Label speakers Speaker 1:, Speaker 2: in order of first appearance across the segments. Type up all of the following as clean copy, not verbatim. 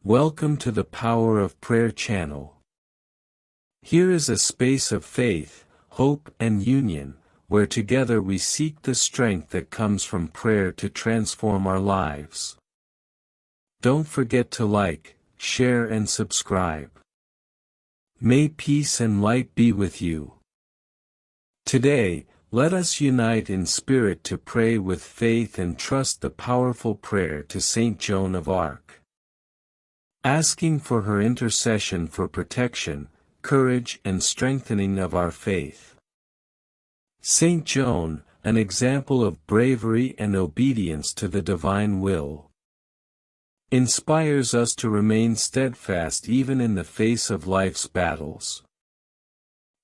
Speaker 1: Welcome to the Power of Prayer channel. Here is a space of faith, hope and union, where together we seek the strength that comes from prayer to transform our lives. Don't forget to like, share and subscribe. May peace and light be with you. Today, let us unite in spirit to pray with faith and trust the powerful prayer to Saint Joan of Arc, asking for her intercession for protection, courage and strengthening of our faith. Saint Joan, an example of bravery and obedience to the divine will, inspires us to remain steadfast even in the face of life's battles.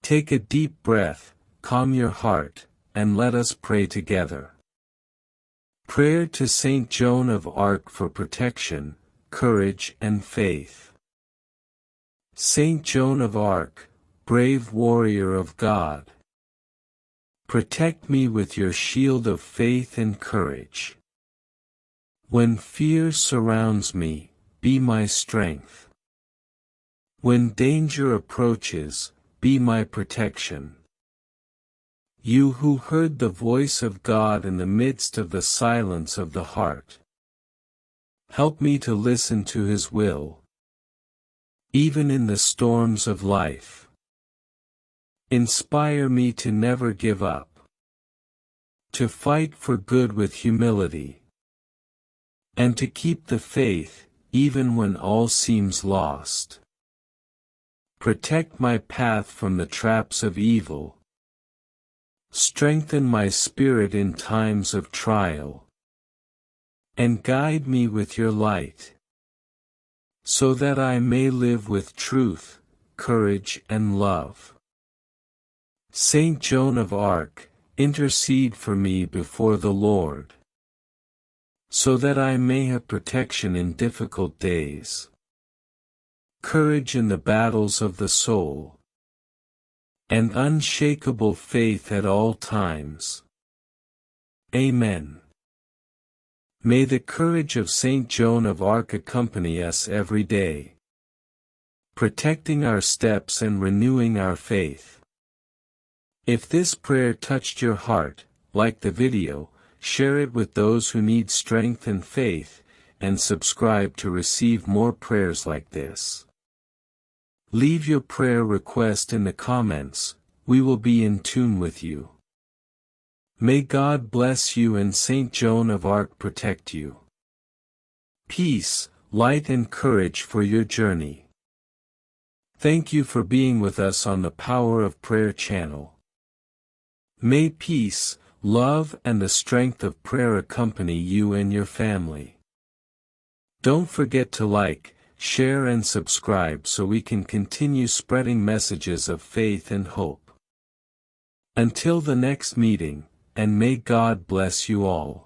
Speaker 1: Take a deep breath, calm your heart, and let us pray together. Prayer to Saint Joan of Arc for protection, courage and faith. Saint Joan of Arc, brave warrior of God, protect me with your shield of faith and courage. When fear surrounds me, be my strength. When danger approaches, be my protection. You who heard the voice of God in the midst of the silence of the heart, help me to listen to His will, even in the storms of life. Inspire me to never give up, to fight for good with humility, and to keep the faith, even when all seems lost. Protect my path from the traps of evil. Strengthen my spirit in times of trial, and guide me with your light, so that I may live with truth, courage and love. Saint Joan of Arc, intercede for me before the Lord, so that I may have protection in difficult days, courage in the battles of the soul, and unshakable faith at all times. Amen. May the courage of Saint Joan of Arc accompany us every day, protecting our steps and renewing our faith. If this prayer touched your heart, like the video, share it with those who need strength and faith, and subscribe to receive more prayers like this. Leave your prayer request in the comments, we will be in tune with you. May God bless you and Saint Joan of Arc protect you. Peace, light and courage for your journey. Thank you for being with us on the Power of Prayer channel. May peace, love and the strength of prayer accompany you and your family. Don't forget to like, share and subscribe so we can continue spreading messages of faith and hope. Until the next meeting, and may God bless you all.